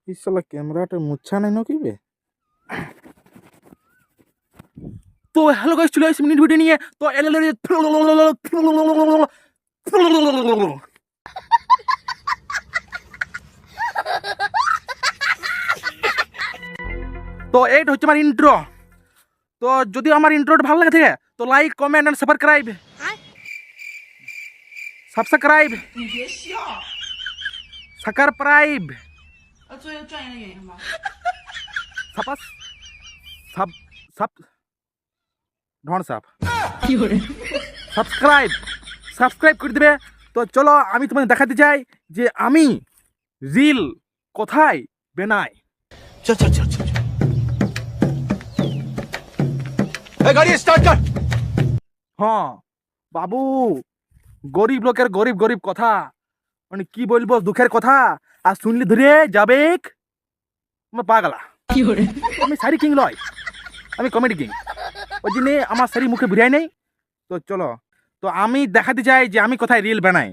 এই শালা ক্যামেরাটা মুচ্ছা নাই নাকি বে? তো হ্যালো গাইস, চলে আসছি মিনিট ভিডিও নিয়ে। তো তো এইটা হচ্ছে আমার ইন্ট্রো। তো যদি আমার ইন্ট্রোটা ভালো লাগে থাকে তো like comment and subscribe subscribe 你别笑， subscribe 做一个专业的演员吧。 সাপাস সাব সাব ঢন সাপ 有人， সাবস্ক্রাইব সাবস্ক্রাইব করে দেবে। তো চলো আমি তোমাদের দেখাতে চাই যে আমি রিল কোথায় বানাই। चल चल चल चल गाड़ी स्टार्ट कर। হ্যাঁ বাবু, গরিব লোকের গরিব গরিব কথা, মানে কি বলবো, দুঃখের কথা। আর শুনলে ধরে যাবে আমার পাগলা। 有人， আমি শাড়ি কিং লয়, আমি কমেডি কিং। ওই জন্যে আমার শাড়ি মুখে বিরিয়াই নেই। তো চলো, তো আমি দেখাতে চাই যে আমি কোথায় রিল বানাই।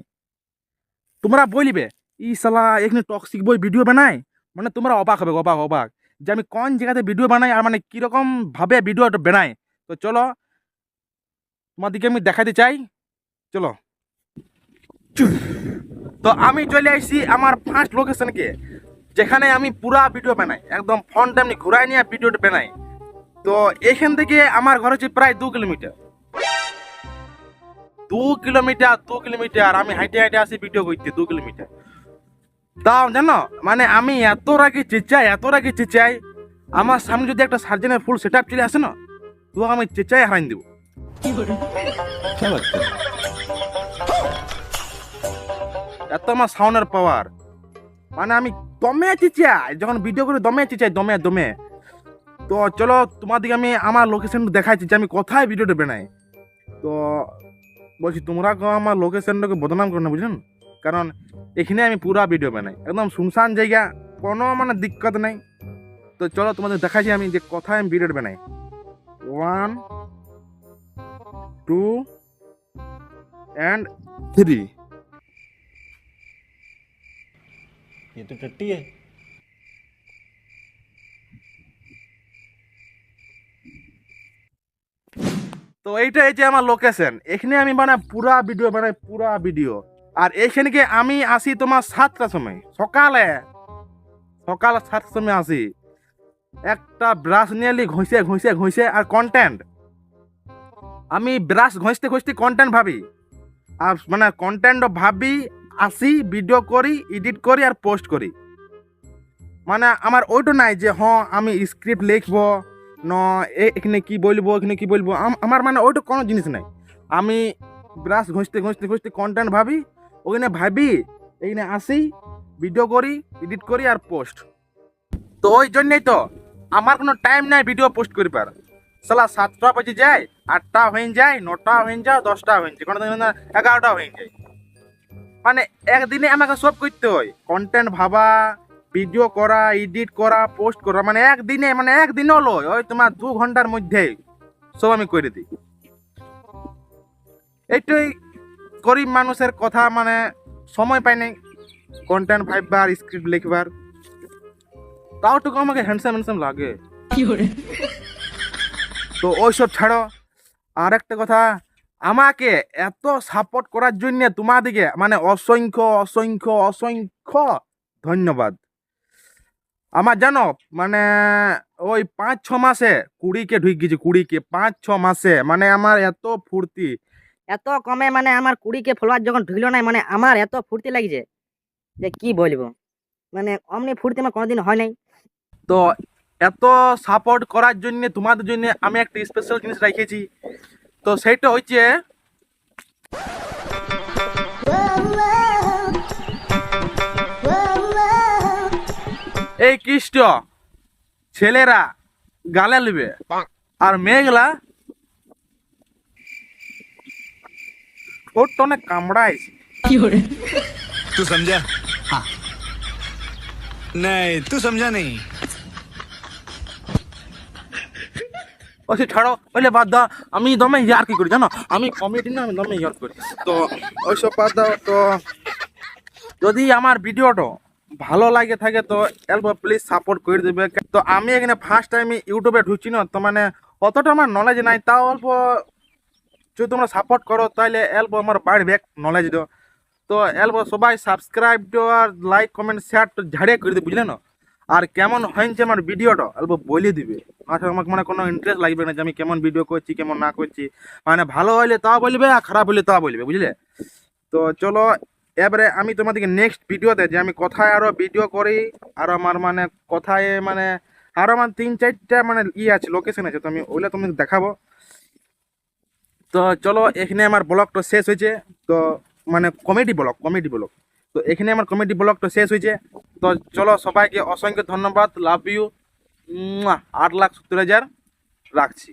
তোমরা বলবে ই শালা এখানে টক্সিক বই ভিডিও বানাই, মানে তোমরা অবাক হবে, অবাক অবাক যে আমি কোন জায়গাতে ভিডিও বানাই আর মানে কিরকম ভাবে ভিডিওটা বানাই। তো চলো তোমাদেরকে আমি দেখাতে চাই, চলো। তো আমি চলে আসছি আমার ফার্স্ট লোকেশনকে, যেখানে আমি পুরা ভিডিও বানাই, একদম ফোনটা আমি ঘুরাই নিয়ে ভিডিওটা বানাই। তো এখান থেকে আমার ঘর হচ্ছে প্রায় 2 কিলোমিটার। 2 কিলোমিটার আমি হাইটে হাইটে আসি ভিডিও করতে, 2 কিলোমিটার। তাও জানো, মানে আমি এত রাগে চেঁচাই, আমার সামনে যদি একটা সার্জেনের ফুল সেট আপ চলে আসে না, তো আমি চেঁচাই হারাই দেবো। 有人， क्या बात कर? এত আমার সাউন্ডের পাওয়ার, মানে আমি দমে চেঁচাই যখন ভিডিও করে, দমে চেঁচাই, দমে দমে। তো চলো তোমাদেরকে আমি আমার লোকেশন দেখাচ্ছি যে আমি কোথায় ভিডিওটা বানাই। তো বলছি তোমরা আমার লোকেশনটাকে বদনাম করো না, বুঝলেন? কারণ এখানে আমি পুরা ভিডিও বানাই, একদম শুনশান জায়গা, কোনো মানে দিক্কত নাই। তো চলো তোমাদের দেখাচ্ছি আমি যে কোথায় আমি ভিডিও বানাই। 1 2 and 3। ये तो टट्टी है। তো এইটা এই যে আমার লোকেশন, এখানে আমি বানাই পুরা ভিডিও। আর এইখানে আমি আসি তোমার 7টার সময়, সকাল 7টার সময় আসি। একটা ব্রাশ নিয়ে ঘষে আর কন্টেন্ট, আমি ব্রাশ ঘষতে কন্টেন্ট ভাবি, আর মানে কন্টেন্ট ভাবি আসি, ভিডিও করি, এডিট করি আর পোস্ট করি। মানে আমার ওইটা নাই যে আমি স্ক্রিপ্ট লিখবো ন, এখানে কি বলবো আমার মানে ওইটা কোনো জিনিস নাই। আমি ব্রাশ ঘষতে কন্টেন্ট ভাবি, ওখানে এখানে আসি, ভিডিও করি, এডিট করি আর পোস্ট। তো ওই জন্যই তো আমার কোনো টাইম নাই ভিডিও পোস্ট করি পার। সালা 7টা বাজে যায়, 8টা হয়ে যায়, 9টা হয়ে যায়, 10টা হয়ে যায়, কোনো দিন 11টা হয়ে যায়। মানে একদিনে আমাকে সব করতে হয়, কন্টেন্ট ভাবা, ভিডিও করা, এডিট করা, পোস্ট করা, মানে একদিনও লয়, ওই তোমার 2 ঘন্টার মধ্যে সব আমি করে দিই। এইটাই গরিব মানুষের কথা, মানে সময় পাই নাই কন্টেন্ট ভাববার, স্ক্রিপ্ট লিখবার। তাওটুকু আমাকে হ্যান্ডসাম লাগে। 有人， তো ওইসব ছাড়ো, আর একটা কথা, আমাকে এত সাপোর্ট করার জন্য তোমাদিকে মানে অসংখ্য ধন্যবাদ। আমার জানো মানে ওই 5-6 মাসে 20কে ঢুক গেছে, 20কে 5-6 মাসে, মানে আমার এত ফুর্তি। এত কমে মানে আমার 20কে ফলোয়ার যখন ঢুকলো না, মানে আমার এত ফুর্তি লাগছে যে কি বলবো, মানে অমনি ফুর্তি আমার কোনোদিন হয় নাই। তো এত সাপোর্ট করার জন্য তোমাদের জন্য আমি একটা স্পেশাল জিনিস রেখেছি। তো সেইটা হচ্ছে এই কৃষ্ণ ছেলেরা গালে নেবে আর মেয়েগুলা ওর টনে কামড়াইছে। 有人， तू समझा? हाँ। नहीं तू समझा नहीं। ওসে ছাড়ো, বলে বাদ দাও, আমি দমে ইয়ার কি করি জানো, আমি কমেডি না, আমি দমে ইয়ার করি। তো ওইসব বাদ দাও। তো যদি আমার ভিডিওটা ভালো লাগে থাকে তো অল্প প্লিজ সাপোর্ট করে দেবে। তো আমি এখানে ফার্স্ট টাইম ইউটিউবে ঢুকছি না, তো মানে অতটা আমার নলেজ নাই, তাও অল্প যদি তোমরা সাপোর্ট করো তাহলে অল্প আমার বাড়বে নলেজ দিও। তো অল্প সবাই সাবস্ক্রাইব দিও আর লাইক কমেন্ট শেয়ার তো ঝাড়িয়ে করে দিও, বুঝলে না? আর কেমন হয়েছে আমার ভিডিওটা অল্প বলে দিবে, আচ্ছা আমাকে মানে কোনো ইন্টারেস্ট লাগবে না যে আমি কেমন ভিডিও করছি কেমন না করছি, মানে ভালো হইলে তা বলবে আর খারাপ হইলে তা বলবে, বুঝলে? তো চলো এবারে আমি তোমাদেরকে নেক্সট ভিডিওতে যে আমি কোথায় আরো ভিডিও করি, আর আমার মানে কোথায় মানে আরো আমার 3-4টা মানে আছে লোকেশন আছে, তো আমি ওইগুলো তোমাদের দেখাবো। তো চলো এখানে আমার ব্লগটা শেষ হয়েছে, তো মানে কমেডি ব্লগ, তো এখানে আমার কমেডি ব্লগটা শেষ হয়েছে। তো চলো সবাইকে অসংখ্য ধন্যবাদ, লাভ ইউ, 8,70,000 রাখছি।